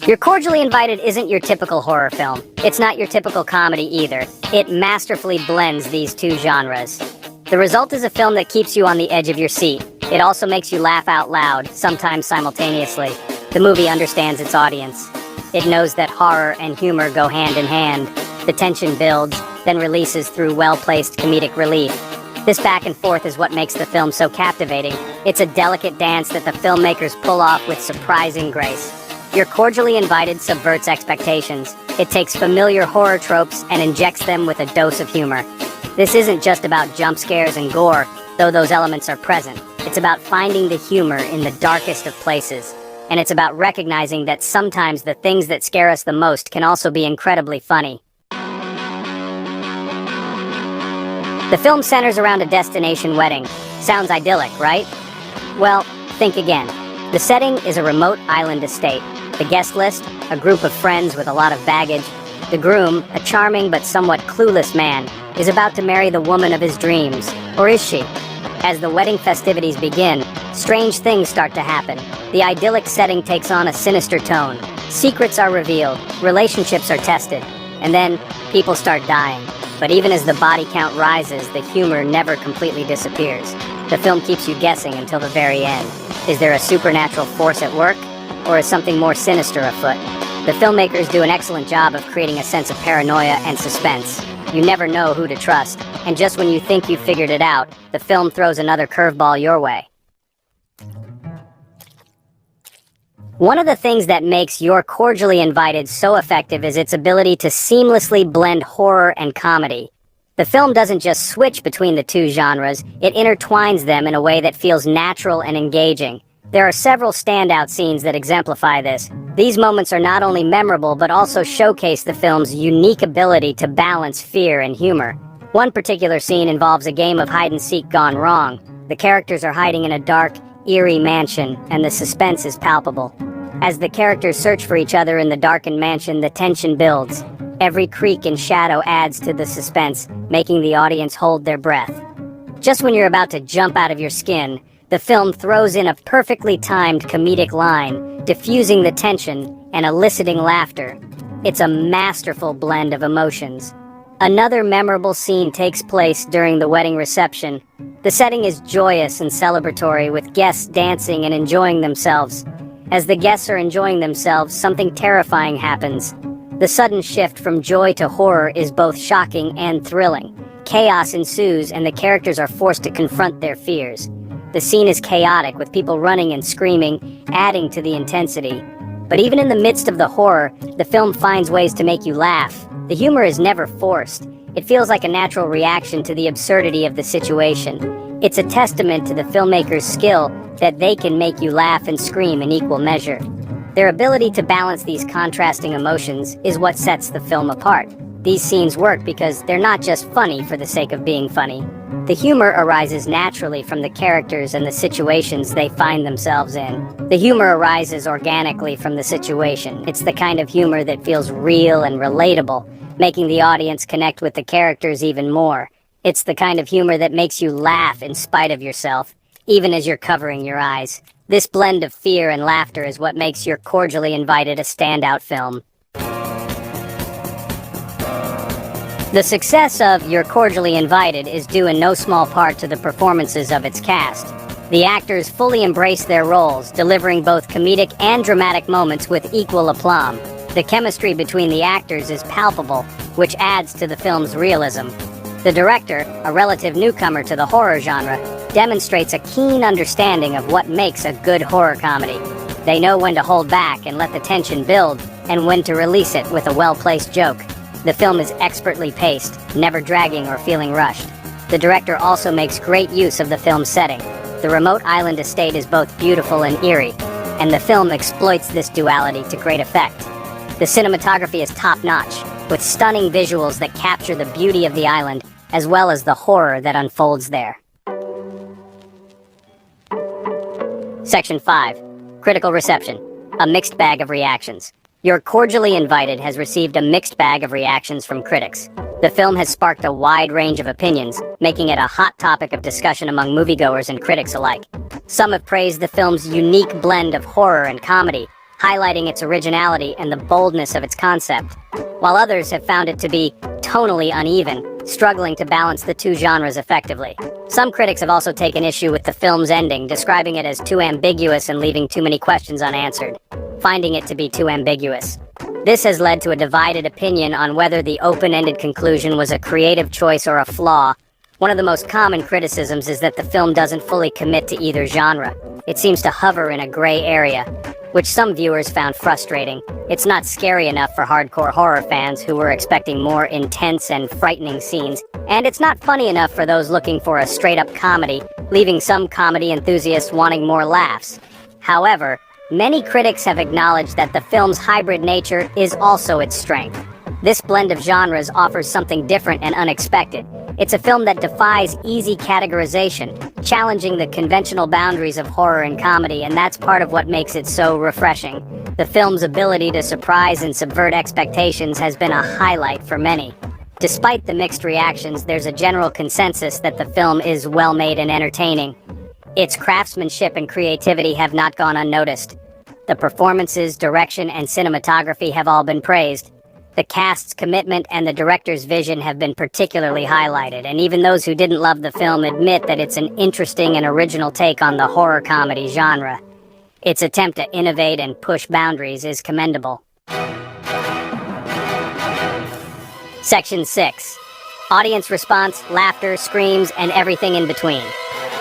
You're Cordially Invited isn't your typical horror film. It's not your typical comedy either. It masterfully blends these two genres. The result is a film that keeps you on the edge of your seat. It also makes you laugh out loud, sometimes simultaneously. The movie understands its audience. It knows that horror and humor go hand in hand. The tension builds, then releases through well-placed comedic relief. This back and forth is what makes the film so captivating. It's a delicate dance that the filmmakers pull off with surprising grace. You're Cordially Invited subverts expectations. It takes familiar horror tropes and injects them with a dose of humor. This isn't just about jump scares and gore, though those elements are present. It's about finding the humor in the darkest of places. And it's about recognizing that sometimes the things that scare us the most can also be incredibly funny. The film centers around a destination wedding. Sounds idyllic, right? Well, think again. The setting is a remote island estate. The guest list, a group of friends with a lot of baggage. The groom, a charming but somewhat clueless man, is about to marry the woman of his dreams. Or is she? As the wedding festivities begin, strange things start to happen. The idyllic setting takes on a sinister tone. Secrets are revealed, relationships are tested, and then people start dying. But even as the body count rises, the humor never completely disappears. The film keeps you guessing until the very end. Is there a supernatural force at work? Or is something more sinister afoot? The filmmakers do an excellent job of creating a sense of paranoia and suspense. You never know who to trust, and just when you think you've figured it out, the film throws another curveball your way. One of the things that makes You're Cordially Invited so effective is its ability to seamlessly blend horror and comedy. The film doesn't just switch between the two genres, it intertwines them in a way that feels natural and engaging. There are several standout scenes that exemplify this. These moments are not only memorable but also showcase the film's unique ability to balance fear and humor. One particular scene involves a game of hide-and-seek gone wrong. The characters are hiding in a dark, eerie mansion, and the suspense is palpable. As the characters search for each other in the darkened mansion, the tension builds. Every creak and shadow adds to the suspense, making the audience hold their breath. Just when you're about to jump out of your skin, the film throws in a perfectly timed comedic line, diffusing the tension and eliciting laughter. It's a masterful blend of emotions. Another memorable scene takes place during the wedding reception. The setting is joyous and celebratory, with guests dancing and enjoying themselves. As the guests are enjoying themselves, something terrifying happens. The sudden shift from joy to horror is both shocking and thrilling. Chaos ensues, and the characters are forced to confront their fears. The scene is chaotic, with people running and screaming, adding to the intensity. But even in the midst of the horror, the film finds ways to make you laugh. The humor is never forced. It feels like a natural reaction to the absurdity of the situation. It's a testament to the filmmaker's skill that they can make you laugh and scream in equal measure. Their ability to balance these contrasting emotions is what sets the film apart. These scenes work because they're not just funny for the sake of being funny. The humor arises naturally from the characters and the situations they find themselves in. The humor arises organically from the situation. It's the kind of humor that feels real and relatable, making the audience connect with the characters even more. It's the kind of humor that makes you laugh in spite of yourself, even as you're covering your eyes. This blend of fear and laughter is what makes You're Cordially Invited a standout film. The success of You're Cordially Invited is due in no small part to the performances of its cast. The actors fully embrace their roles, delivering both comedic and dramatic moments with equal aplomb. The chemistry between the actors is palpable, which adds to the film's realism. The director, a relative newcomer to the horror genre, demonstrates a keen understanding of what makes a good horror comedy. They know when to hold back and let the tension build, and when to release it with a well-placed joke. The film is expertly paced, never dragging or feeling rushed. The director also makes great use of the film's setting. The remote island estate is both beautiful and eerie, and the film exploits this duality to great effect. The cinematography is top-notch, with stunning visuals that capture the beauty of the island, as well as the horror that unfolds there. Section 5. Critical reception. A mixed bag of reactions. You're Cordially Invited has received a mixed bag of reactions from critics. The film has sparked a wide range of opinions, making it a hot topic of discussion among moviegoers and critics alike. Some have praised the film's unique blend of horror and comedy, highlighting its originality and the boldness of its concept, while others have found it to be tonally uneven, struggling to balance the two genres effectively. Some critics have also taken issue with the film's ending, describing it as too ambiguous and leaving too many questions unanswered, finding it to be too ambiguous. This has led to a divided opinion on whether the open-ended conclusion was a creative choice or a flaw. One of the most common criticisms is that the film doesn't fully commit to either genre. It seems to hover in a gray area, which some viewers found frustrating. It's not scary enough for hardcore horror fans who were expecting more intense and frightening scenes, and it's not funny enough for those looking for a straight-up comedy, leaving some comedy enthusiasts wanting more laughs. However, many critics have acknowledged that the film's hybrid nature is also its strength. This blend of genres offers something different and unexpected. It's a film that defies easy categorization, challenging the conventional boundaries of horror and comedy, and that's part of what makes it so refreshing. The film's ability to surprise and subvert expectations has been a highlight for many. Despite the mixed reactions, there's a general consensus that the film is well-made and entertaining. Its craftsmanship and creativity have not gone unnoticed. The performances, direction, and cinematography have all been praised. The cast's commitment and the director's vision have been particularly highlighted, and even those who didn't love the film admit that it's an interesting and original take on the horror comedy genre. Its attempt to innovate and push boundaries is commendable. Section 6. Audience response, laughter, screams, and everything in between.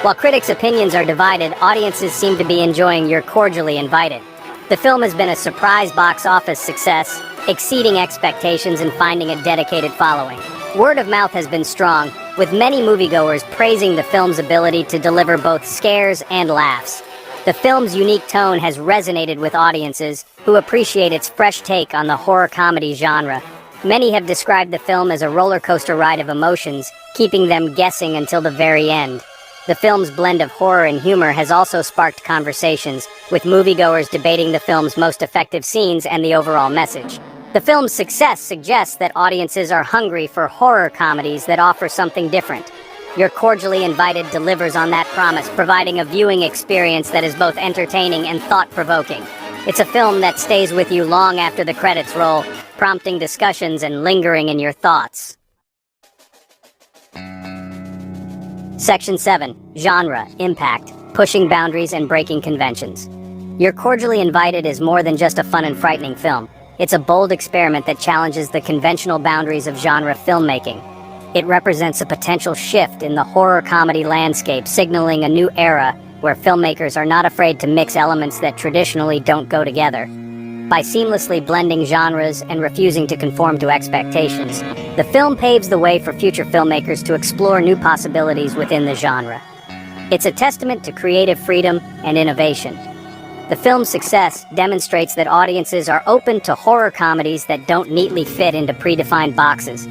While critics' opinions are divided, audiences seem to be enjoying You're Cordially Invited. The film has been a surprise box office success, exceeding expectations and finding a dedicated following. Word of mouth has been strong, with many moviegoers praising the film's ability to deliver both scares and laughs. The film's unique tone has resonated with audiences who appreciate its fresh take on the horror comedy genre. Many have described the film as a roller coaster ride of emotions, keeping them guessing until the very end. The film's blend of horror and humor has also sparked conversations, with moviegoers debating the film's most effective scenes and the overall message. The film's success suggests that audiences are hungry for horror comedies that offer something different. You're Cordially Invited delivers on that promise, providing a viewing experience that is both entertaining and thought-provoking. It's a film that stays with you long after the credits roll, prompting discussions and lingering in your thoughts. Section 7. Genre, Impact, Pushing Boundaries and Breaking Conventions. You're Cordially Invited is more than just a fun and frightening film. It's a bold experiment that challenges the conventional boundaries of genre filmmaking. It represents a potential shift in the horror comedy landscape, signaling a new era where filmmakers are not afraid to mix elements that traditionally don't go together. By seamlessly blending genres and refusing to conform to expectations, the film paves the way for future filmmakers to explore new possibilities within the genre. It's a testament to creative freedom and innovation. The film's success demonstrates that audiences are open to horror comedies that don't neatly fit into predefined boxes.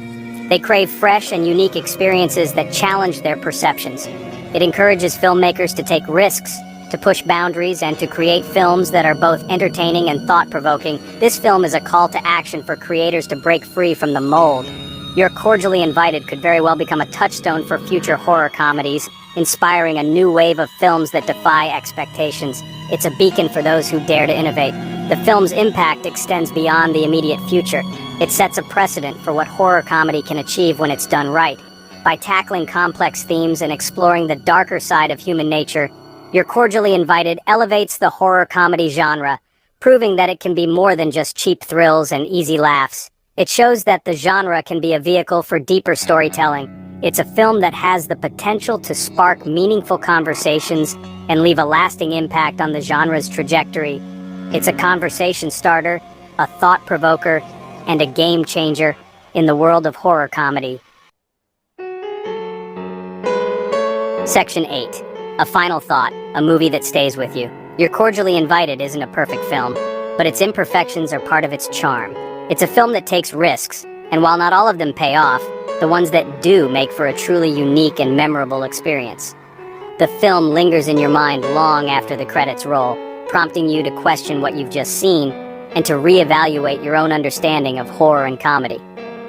They crave fresh and unique experiences that challenge their perceptions. It encourages filmmakers to take risks, to push boundaries, and to create films that are both entertaining and thought-provoking. This film is a call to action for creators to break free from the mold. You're Cordially Invited could very well become a touchstone for future horror comedies, inspiring a new wave of films that defy expectations. It's a beacon for those who dare to innovate. The film's impact extends beyond the immediate future. It sets a precedent for what horror comedy can achieve when it's done right. By tackling complex themes and exploring the darker side of human nature, You're Cordially Invited elevates the horror comedy genre, proving that it can be more than just cheap thrills and easy laughs. It shows that the genre can be a vehicle for deeper storytelling. It's a film that has the potential to spark meaningful conversations and leave a lasting impact on the genre's trajectory. It's a conversation starter, a thought provoker, and a game changer in the world of horror comedy. Section 8. A final thought, a movie that stays with you. You're Cordially Invited isn't a perfect film, but its imperfections are part of its charm. It's a film that takes risks, and while not all of them pay off, the ones that do make for a truly unique and memorable experience. The film lingers in your mind long after the credits roll, prompting you to question what you've just seen and to reevaluate your own understanding of horror and comedy.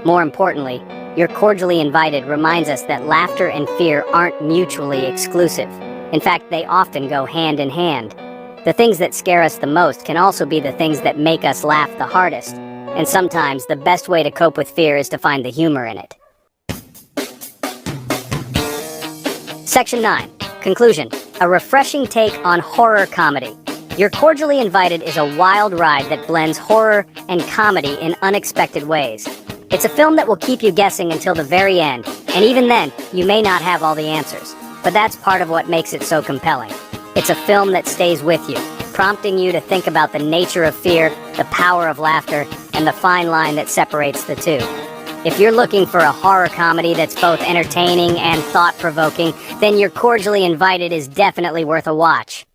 More importantly, You're Cordially Invited reminds us that laughter and fear aren't mutually exclusive. In fact, they often go hand in hand. The things that scare us the most can also be the things that make us laugh the hardest. And sometimes the best way to cope with fear is to find the humor in it. Section 9. Conclusion. A refreshing take on horror comedy. You're Cordially Invited is a wild ride that blends horror and comedy in unexpected ways. It's a film that will keep you guessing until the very end, and even then, you may not have all the answers. But that's part of what makes it so compelling. It's a film that stays with you, prompting you to think about the nature of fear, the power of laughter, and the fine line that separates the two. If you're looking for a horror comedy that's both entertaining and thought-provoking, then You're Cordially Invited is definitely worth a watch.